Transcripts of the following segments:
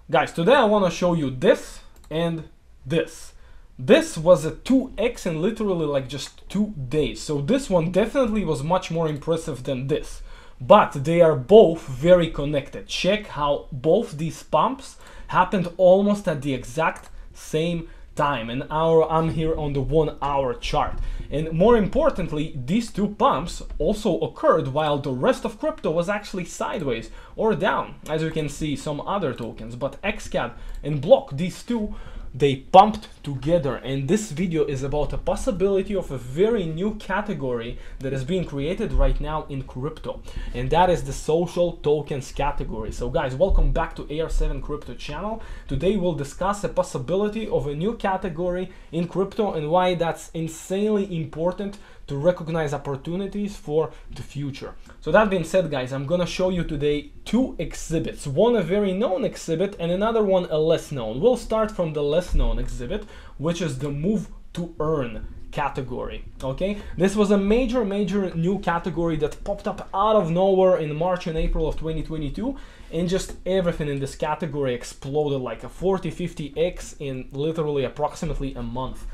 Guys, today I want to show you this and this. This was a 2x in literally like just 2 days. So this one definitely was much more impressive than this. But they are both very connected. Check how both these pumps happened almost at the exact same time. And I'm here on the 1 hour chart. And more importantly, these two pumps also occurred while the rest of crypto was actually sideways or down, as you can see some other tokens. But XCAD and Block, these two, they pumped together, and this video is about a possibility of a very new category that is being created right now in crypto, and that is the social tokens category. So guys, welcome back to AR7 Crypto channel. Today we'll discuss a possibility of a new category in crypto and why that's insanely important to recognize opportunities for the future. So that being said, guys, I'm gonna show you today two exhibits, one a very known exhibit and another one a less known. We'll start from the less known exhibit, which is the move to earn category. Okay, this was a major new category that popped up out of nowhere in March and April of 2022, and just everything in this category exploded like a 40-50x in literally approximately a month.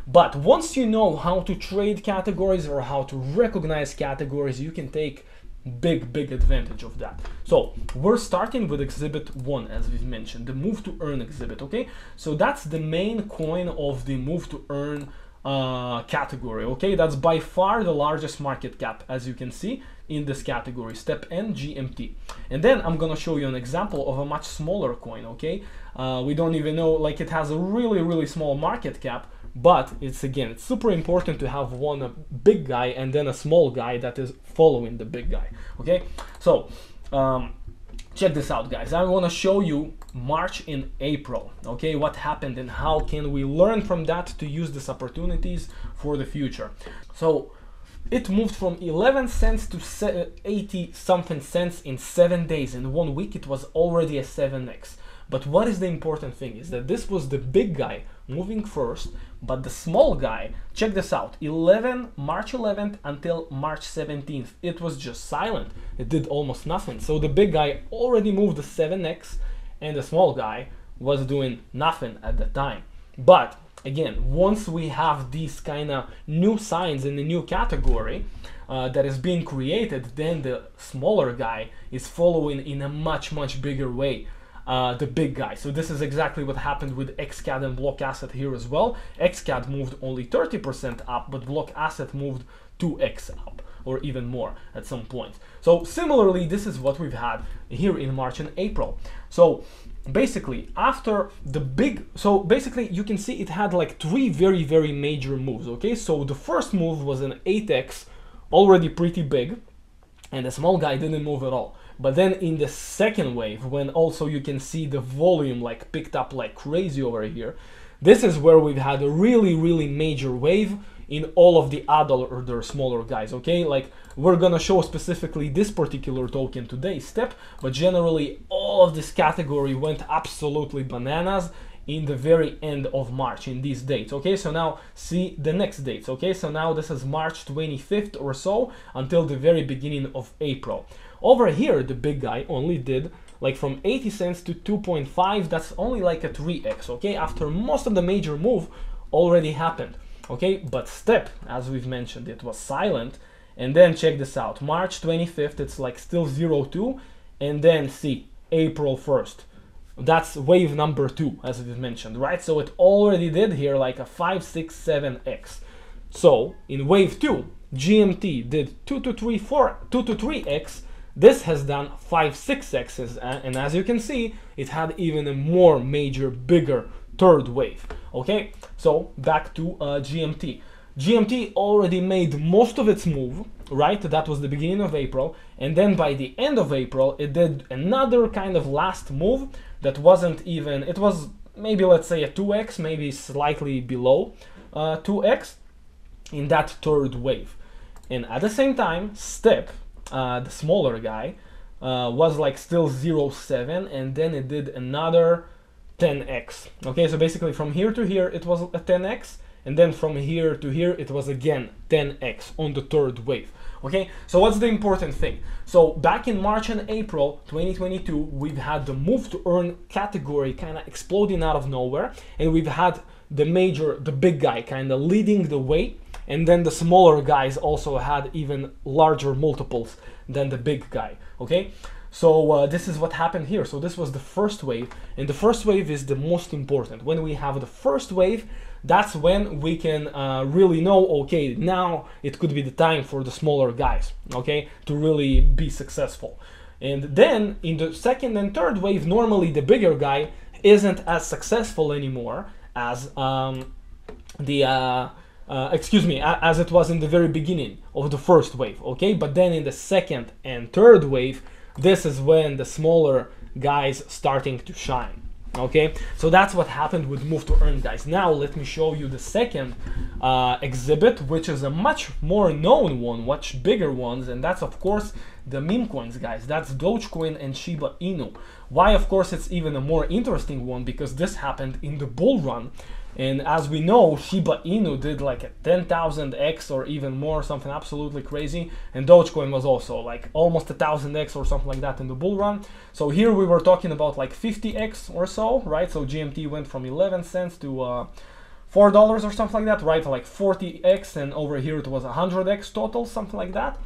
But once you know how to trade categories or how to recognize categories, you can take big advantage of that. So we're starting with exhibit 1, as we've mentioned, the move to earn exhibit. Okay, so that's the main coin of the move to earn category. Okay, that's by far the largest market cap, as you can see in this category, step N GMT. And then I'm gonna show you an example of a much smaller coin. Okay, we don't even know, like, it has a really small market cap, but it's super important to have one a big guy and then a small guy that is following the big guy. Okay, so check this out, guys. I want to show you March and April. Okay, what happened and how can we learn from that to use these opportunities for the future. So it moved from 11 cents to 80 something cents in 7 days. In 1 week it was already a 7x. But what is the important thing is that this was the big guy moving first, but the small guy, check this out, March 11th until March 17th, it was just silent. It did almost nothing. So the big guy already moved the 7x and the small guy was doing nothing at the time. But again, once we have these kind of new signs in the new category that is being created, then the smaller guy is following in a much bigger way the big guy. So this is exactly what happened with XCAD and Blockasset here as well. XCAD moved only 30% up, but Blockasset moved 2x up, or even more at some point. So similarly, this is what we've had here in March and April. So basically, after the big, so basically you can see it had like 3 very major moves. Okay, so the first move was an 8x, already pretty big, and the small guy didn't move at all. But then in the second wave, when also you can see the volume like picked up like crazy over here, this is where we've had a really major wave in all of the other smaller guys. Okay, like we're gonna show specifically this particular token today, step, but generally all of this category went absolutely bananas in the very end of March, in these dates. Okay, so now see the next dates. Okay, so now this is March 25th or so until the very beginning of April. Over here, the big guy only did like from 80 cents to 2.5. That's only like a 3x. Okay, after most of the major move already happened. Okay, but step, as we've mentioned, it was silent. And then check this out, March 25th, it's like still 0.2, and then see April 1st. That's wave number 2, as we've mentioned, right? So it already did here like a 5, 6, 7x. So in wave 2, GMT did 2 to 3x. This has done 5, 6x's, and as you can see, it had even a more major, bigger third wave. Okay, so back to GMT. GMT already made most of its move, right? That was the beginning of April, and then by the end of April, it did another kind of last move that wasn't even, it was maybe, let's say, a 2x, maybe slightly below 2x in that third wave. And at the same time, step, the smaller guy, was like still 0.7, and then it did another 10x. Okay, so basically from here to here it was a 10x, and then from here to here it was again 10x on the third wave. Okay, so what's the important thing? So back in March and April 2022, we've had the move to earn category kind of exploding out of nowhere, and we've had the big guy kind of leading the way, and then the smaller guys also had even larger multiples than the big guy. Okay, so this is what happened here. So this was the first wave, and the first wave is the most important. When we have the first wave, that's when we can really know, okay, now it could be the time for the smaller guys, okay, to really be successful. And then in the second and third wave, normally the bigger guy isn't as successful anymore as as it was in the very beginning of the first wave, okay? But then in the second and third wave, this is when the smaller guys starting to shine. Okay, so that's what happened with move to earn, guys. Now let me show you the second exhibit, which is a much more known one, much bigger ones, and that's of course the meme coins, guys. That's Dogecoin and Shiba Inu. Why? Of course, it's even a more interesting one because this happened in the bull run, and as we know, Shiba Inu did like a 10,000x or even more, something absolutely crazy, and Dogecoin was also like almost 1,000x or something like that in the bull run. So here we were talking about like 50x or so, right? So GMT went from 11 cents to $4 or something like that, right? Like 40x, and over here it was 100x total, something like that.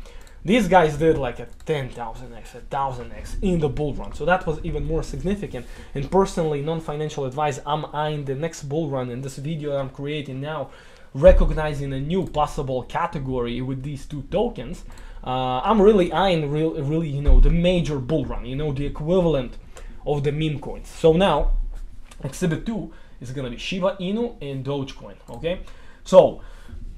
These guys did like a 10,000x, 1,000x in the bull run. So that was even more significant. And personally, non-financial advice, I'm eyeing the next bull run in this video I'm creating now, recognizing a new possible category with these two tokens. I'm really eyeing really, you know, the major bull run, you know, the equivalent of the meme coins. So now, exhibit 2 is gonna be Shiba Inu and Dogecoin, okay? So,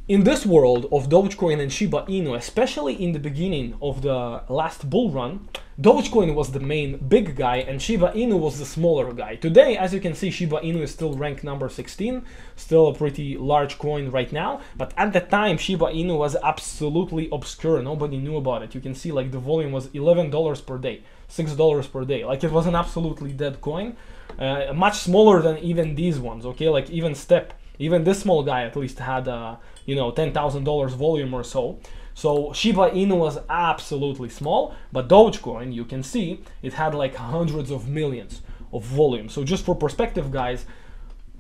in this world of Dogecoin and Shiba Inu, especially in the beginning of the last bull run, Dogecoin was the main big guy and Shiba Inu was the smaller guy. Today, as you can see, Shiba Inu is still ranked number 16, still a pretty large coin right now, but at the time Shiba Inu was absolutely obscure, nobody knew about it. You can see like the volume was $11 per day, $6 per day, like it was an absolutely dead coin, much smaller than even these ones, okay, like even even this small guy at least had you know, $10,000 volume or so. So Shiba Inu was absolutely small, but Dogecoin, you can see, it had like hundreds of millions of volume. So just for perspective, guys,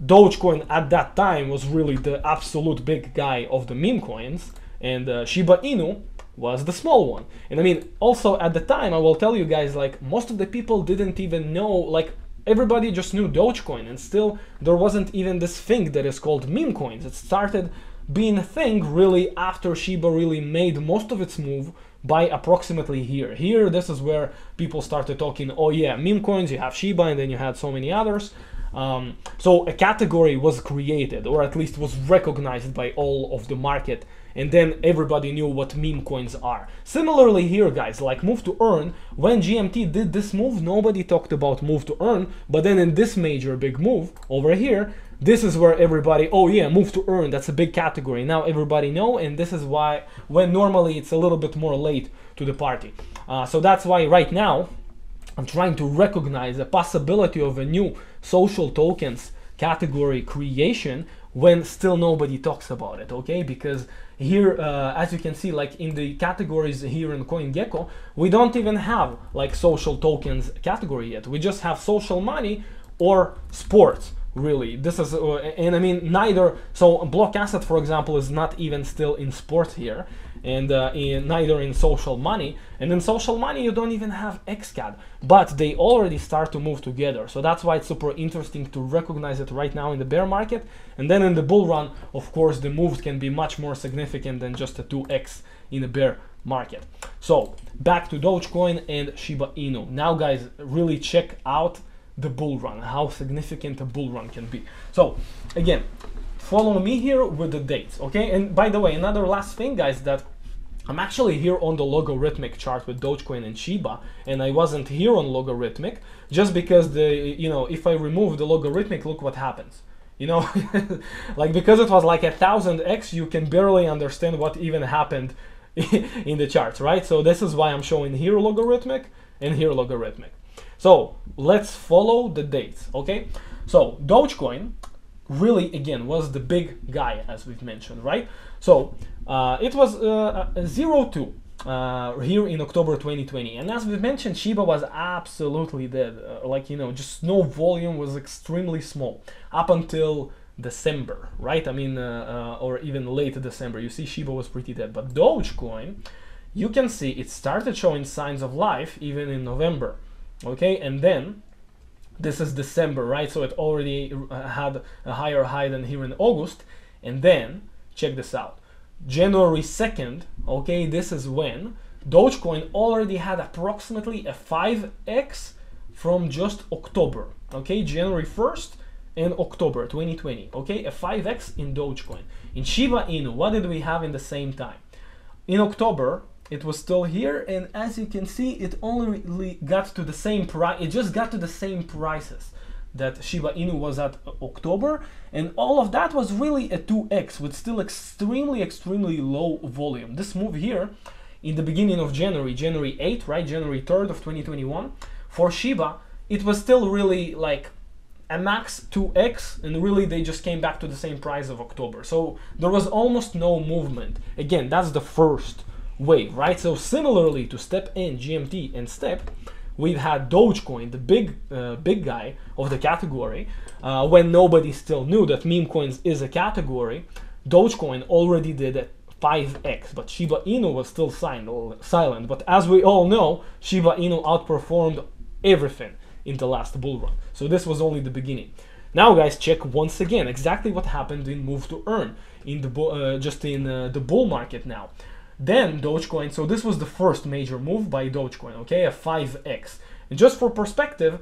Dogecoin at that time was really the absolute big guy of the meme coins, and Shiba Inu was the small one. And I mean, also at the time, I will tell you guys, like most of the people didn't even know, like everybody just knew Dogecoin, and still there wasn't even this thing that is called meme coins. It started being a thing really after Shiba really made most of its move by approximately here. Here, this is where people started talking, oh yeah, meme coins, you have Shiba, and then you had so many others. So a category was created, or at least was recognized by all of the market, and then everybody knew what meme coins are. Similarly here, guys, like move to earn, when GMT did this move, nobody talked about move to earn, but then in this major big move over here, this is where everybody, oh yeah, move to earn, that's a big category. Now everybody know, and this is why, when normally it's a little bit more late to the party. So that's why right now, I'm trying to recognize the possibility of a new social tokens category creation when still nobody talks about it, okay? Because here, as you can see, like in the categories here in CoinGecko, we don't even have like social tokens category yet. We just have social money or sports. Really, this is, and I mean, neither, so Blockasset, for example, is not even still in sports here, and neither in social money, and in social money you don't even have XCAD, but they already start to move together, so that's why it's super interesting to recognize it right now in the bear market, and then in the bull run, of course, the moves can be much more significant than just a 2x in the bear market. So, back to Dogecoin and Shiba Inu. Now, guys, really check out the bull run, how significant a bull run can be. So again, follow me here with the dates, okay? And by the way, another last thing, guys, that I'm actually here on the logarithmic chart with Dogecoin and Shiba, and I wasn't here on logarithmic just because you know, if I remove the logarithmic, look what happens. You know, like because it was like 1,000x, you can barely understand what even happened in the charts, right? So this is why I'm showing here logarithmic and here logarithmic. So let's follow the dates, okay? So Dogecoin really, again, was the big guy, as we've mentioned, right? So it was 0.2 here in October 2020, and as we've mentioned, Shiba was absolutely dead. Like, you know, just no volume, was extremely small up until December, right? I mean, or even late December. You see, Shiba was pretty dead, but Dogecoin, you can see it started showing signs of life even in November, okay? And then this is December, right? So it already had a higher high than here in August. And then check this out, January 2nd, okay, this is when Dogecoin already had approximately a 5x from just October, okay? January 1st and October 2020, okay? A 5x in Dogecoin. In Shiba Inu, what did we have in the same time? In October, it was still here, and as you can see, it only got to the same price. It just got to the same prices that Shiba Inu was at October, and all of that was really a 2x with still extremely low volume. This move here in the beginning of January 8th, right, January 3rd of 2021, for Shiba, it was still really like a max 2x, and really they just came back to the same price of October. So there was almost no movement. Again, that's the first wave, right? So similarly to Step N, GMT, and Step, we've had Dogecoin, the big guy of the category, when nobody still knew that meme coins is a category. Dogecoin already did a 5x, but Shiba Inu was still silent. But as we all know, Shiba Inu outperformed everything in the last bull run. So this was only the beginning. Now, guys, check once again exactly what happened in Move to Earn in the the bull market now. Then Dogecoin, so this was the first major move by Dogecoin, okay, a 5x. And just for perspective,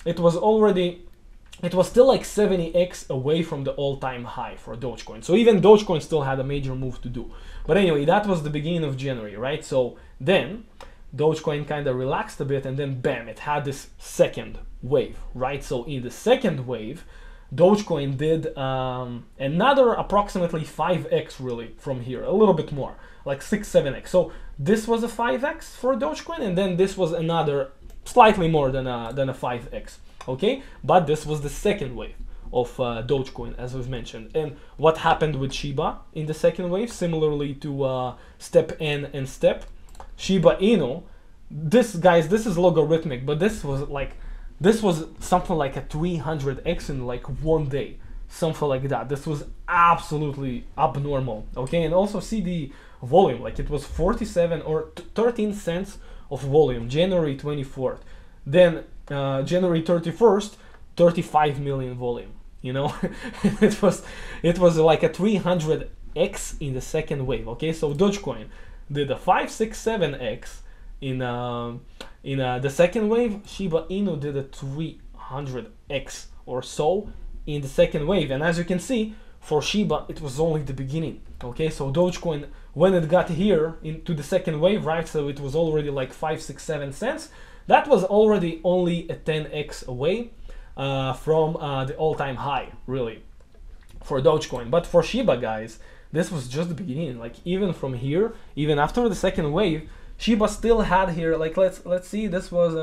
it was still like 70x away from the all-time high for Dogecoin. So even Dogecoin still had a major move to do. But anyway, that was the beginning of January, right? So then Dogecoin kind of relaxed a bit, and then bam, it had this second wave, right? So in the second wave, Dogecoin did another approximately 5x really from here, a little bit more, like 6-7x. So this was a 5x for Dogecoin, and then this was another slightly more than a 5x, okay? But this was the second wave of Dogecoin, as we've mentioned. And what happened with Shiba in the second wave, similarly to Step N and Step, Shiba Inu, this, guys, this is logarithmic, but this was something like a 300x in like one day, something like that. This was absolutely abnormal, okay? And also see the volume, like it was 47 or 13 cents of volume, January 24th. Then January 31st, 35 million volume, you know? it was like a 300x in the second wave, okay? So Dogecoin did a 5, 6, 7x in the second wave. Shiba Inu did a 300x or so in the second wave, and as you can see, for Shiba it was only the beginning, okay? So Dogecoin, when it got here into the second wave, right, so it was already like 5, 6, 7 cents. That was already only a 10x away from the all-time high, really, for Dogecoin. But for Shiba, guys, this was just the beginning. Like even from here, even after the second wave, Shiba still had here, like let's see, this was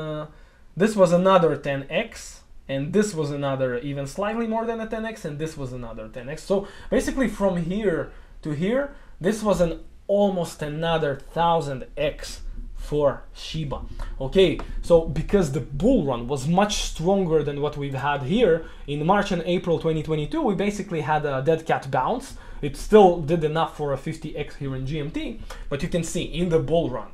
another 10x, and this was another even slightly more than a 10x, and this was another 10x. So basically from here to here, this was an almost another 1000x for Shiba, okay? So because the bull run was much stronger than what we've had here in March and April 2022, we basically had a dead cat bounce. It still did enough for a 50x here in GMT, but you can see in the bull run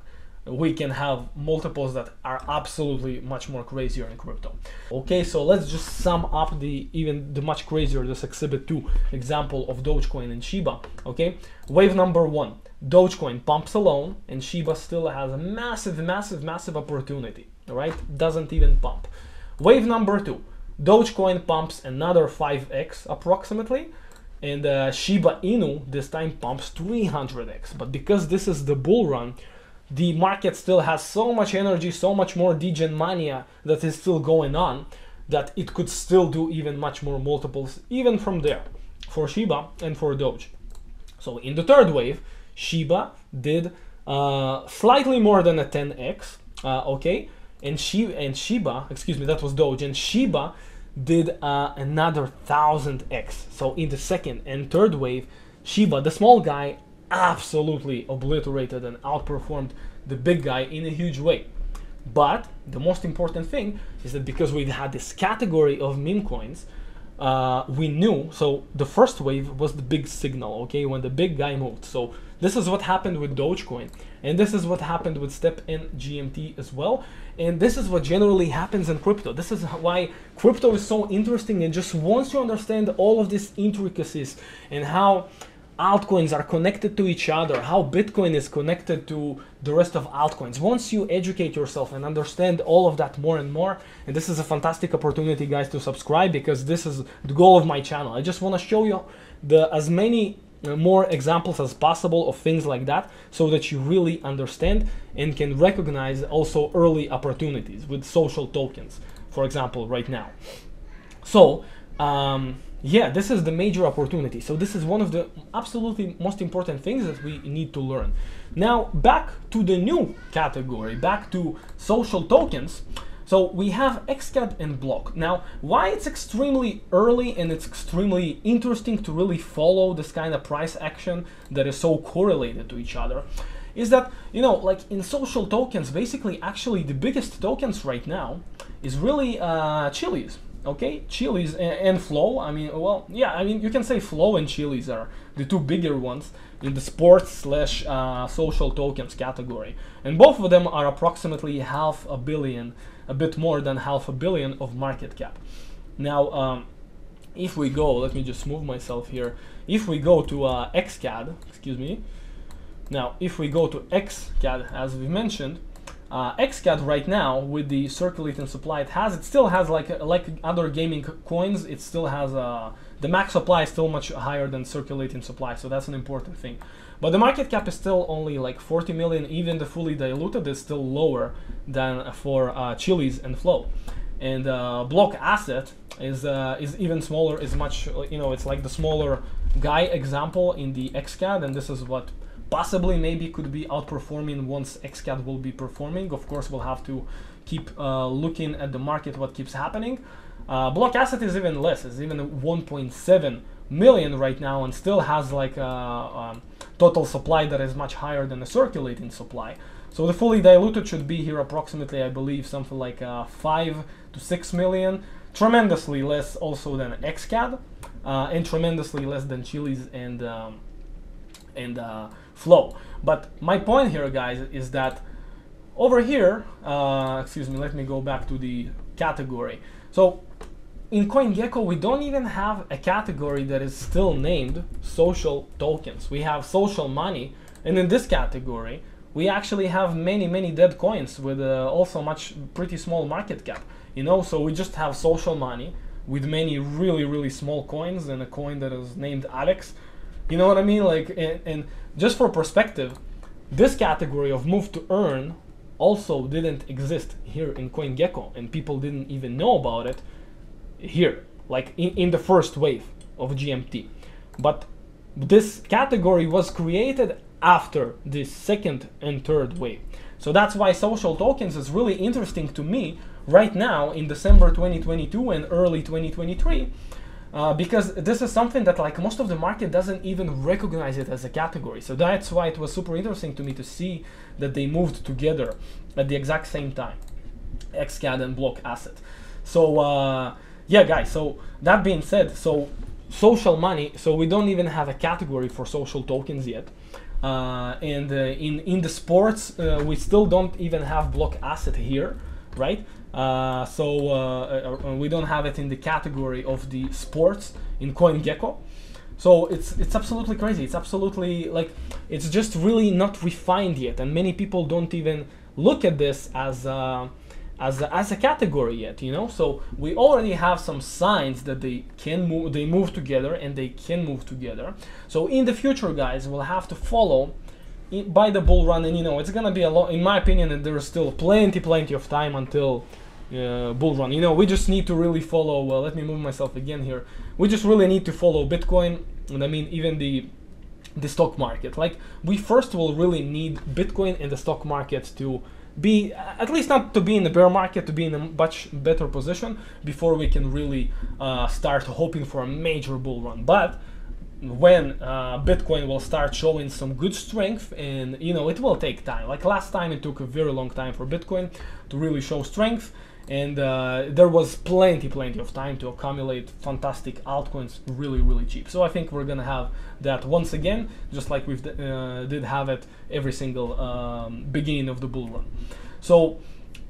we can have multiples that are absolutely much more crazier in crypto. Okay, so let's just sum up the much crazier, this exhibit 2 example of Dogecoin and Shiba. Okay, wave number 1, Dogecoin pumps alone, and Shiba still has a massive opportunity. All right, doesn't even pump. Wave number 2, Dogecoin pumps another 5x approximately, and Shiba Inu this time pumps 300x. But because this is the bull run, the market still has so much energy, so much more degen mania that is still going on, that it could still do even much more multiples even from there for Shiba and for Doge. So in the third wave, Shiba did slightly more than a 10x, okay, and Shiba, excuse me, that was Doge, and Shiba did another 1000x. So in the second and third wave, Shiba, the small guy, absolutely obliterated and outperformed the big guy in a huge way. But the most important thing is that because we've had this category of meme coins, we knew, so the first wave was the big signal, okay, when the big guy moved. So this is what happened with Dogecoin, and this is what happened with STEP and GMT as well, and this is what generally happens in crypto. This is why crypto is so interesting, and just once you understand all of these intricacies and how altcoins are connected to each other, how Bitcoin is connected to the rest of altcoins. Once you educate yourself and understand all of that more and more, and this is a fantastic opportunity, guys, to subscribe, because this is the goal of my channel. I just want to show you as many more examples as possible of things like that, so that you really understand and can recognize also early opportunities with social tokens, for example, right now. So yeah, this is the major opportunity. So this is one of the absolutely most important things that we need to learn. Now, back to the new category, back to social tokens. So we have XCAD and Block. Now, why it's extremely early and it's extremely interesting to really follow this kind of price action that is so correlated to each other is that, you know, like in social tokens, basically, actually the biggest tokens right now is really Chiliz. Okay, Chiliz and Flow. I mean, well, yeah, I mean, you can say Flow and Chiliz are the two bigger ones in the sports slash social tokens category. And both of them are approximately $500 million, a bit more than $500 million of market cap. Now, if we go, let me just move myself here. If we go to XCAD, excuse me. Now, if we go to XCAD, as we mentioned, XCAD right now with the circulating supply it still has like other gaming coins, it still has the max supply is still much higher than circulating supply, so that's an important thing. But the market cap is still only like 40 million, even the fully diluted is still lower than for Chiliz and Flow. And Blockasset is even smaller, is much, you know, it's like the smaller guy example in the XCAD, and this is what possibly maybe could be outperforming once XCAD will be performing. Of course, we'll have to keep looking at the market, what keeps happening. Blockasset is even less, it's even 1.7 million right now, and still has like a total supply that is much higher than the circulating supply. So the fully diluted should be here approximately, I believe, something like 5 to 6 million. Tremendously less also than XCAD, and tremendously less than Chiliz and Flow. But my point here, guys, is that over here, excuse me, let me go back to the category. So in CoinGecko, we don't even have a category that is still named social tokens. We have social money, and in this category, we actually have many dead coins with also pretty small market cap. You know, so we just have social money with many really small coins and a coin that is named Alex. You know what I mean? Like, and just for perspective, this category of move to earn also didn't exist here in CoinGecko, and people didn't even know about it here, like in the first wave of GMT. But this category was created after the second and third wave. So that's why social tokens is really interesting to me right now in December 2022 and early 2023. Because this is something that like most of the market doesn't even recognize it as a category. So that's why it was super interesting to me to see that they moved together at the exact same time, XCAD and Blockasset. So yeah, guys, so that being said, so social money, so we don't even have a category for social tokens yet. And in the sports, we still don't even have Blockasset here, right? So we don't have it in the category of the sports in CoinGecko. So it's absolutely crazy. It's absolutely like, it's just really not refined yet, and many people don't even look at this as a category yet, you know. So we already have some signs that they move together, and they can move together. So in the future, guys, we'll have to follow by the bull run, and you know, it's gonna be a lot, in my opinion, and there's still plenty of time until bull run. You know, we just need to really follow, let me move myself again here. We just really need to follow Bitcoin, and I mean even the stock market. Like, we first will really need Bitcoin and the stock market to be, at least not to be in the bear market, to be in a much better position before we can really start hoping for a major bull run. But when Bitcoin will start showing some good strength, and you know, it will take time. Like last time, it took a very long time for Bitcoin to really show strength, and there was plenty of time to accumulate fantastic altcoins really cheap. So I think we're gonna have that once again, just like we did have it every single beginning of the bull run. So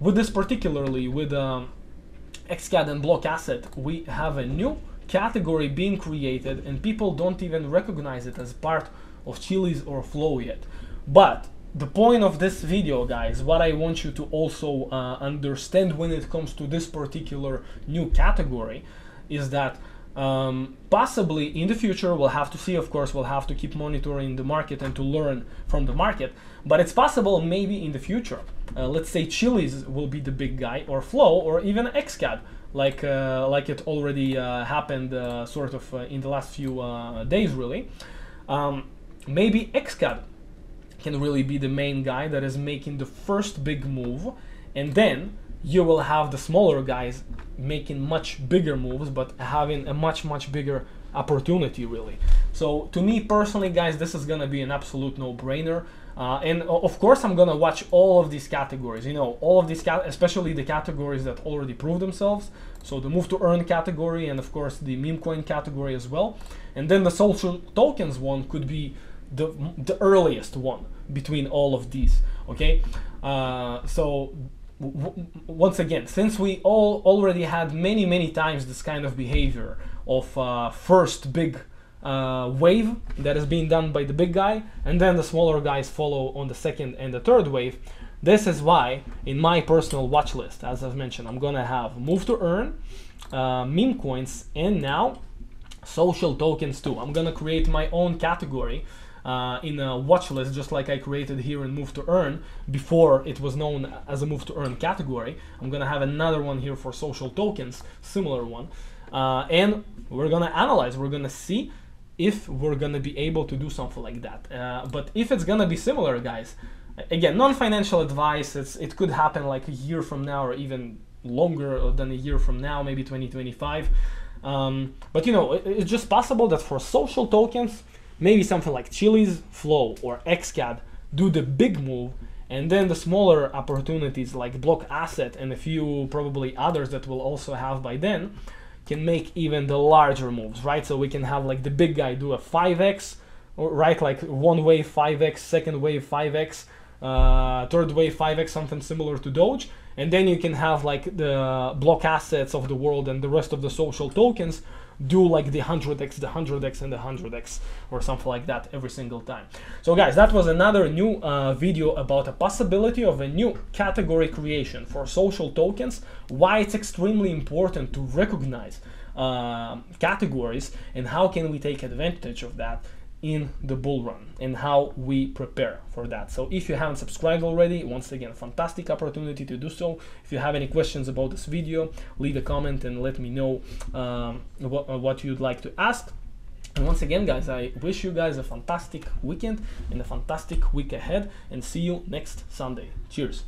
with this, particularly with XCAD and Blockasset, we have a new category being created, and people don't even recognize it as part of Chiliz or Flow yet. But the point of this video, guys, what I want you to also understand when it comes to this particular new category is that possibly in the future, we'll have to see, of course, we'll have to keep monitoring the market and to learn from the market, but it's possible maybe in the future, let's say Chiliz will be the big guy, or Flow, or even XCAD, like it already happened sort of in the last few days, really. Maybe XCAD can really be the main guy that is making the first big move, and then you will have the smaller guys making much bigger moves, but having a much bigger opportunity, really. So to me personally, guys, this is gonna be an absolute no-brainer. And of course, I'm gonna watch all of these categories, you know, all of these, especially the categories that already proved themselves. So the move to earn category, and of course the meme coin category as well. And then the social tokens one could be the earliest one between all of these. Okay, so once again, since we all already had many times this kind of behavior of first big wave that is being done by the big guy, and then the smaller guys follow on the second and the third wave, this is why in my personal watch list, as I've mentioned, I'm gonna have move to earn, meme coins, and now social tokens too. I'm gonna create my own category in a watch list, just like I created here in move to earn before it was known as a move to earn category. I'm gonna have another one here for social tokens, similar one, and we're gonna analyze, we're gonna see if we're gonna be able to do something like that. But if it's gonna be similar, guys, again, non-financial advice, it could happen like a year from now, or even longer than a year from now, maybe 2025. But you know, it's just possible that for social tokens, maybe something like Chiliz, Flow, or XCAD do the big move, and then the smaller opportunities like Blockasset and a few probably others that we'll also have by then can make even the larger moves, right? So we can have like the big guy do a 5x, right? Like one wave 5x, second wave 5x, third wave 5x, something similar to Doge. And then you can have like the Blockasset of the world and the rest of the social tokens do like the 100x, the 100x, and the 100x, or something like that every single time. So guys, that was another new video about a possibility of a new category creation for social tokens, why it's extremely important to recognize categories, and how can we take advantage of that in the bull run, and how we prepare for that. So if you haven't subscribed already, once again, fantastic opportunity to do so. If you have any questions about this video, leave a comment and let me know what you'd like to ask. And once again, guys, I wish you guys a fantastic weekend and a fantastic week ahead, and see you next Sunday. Cheers.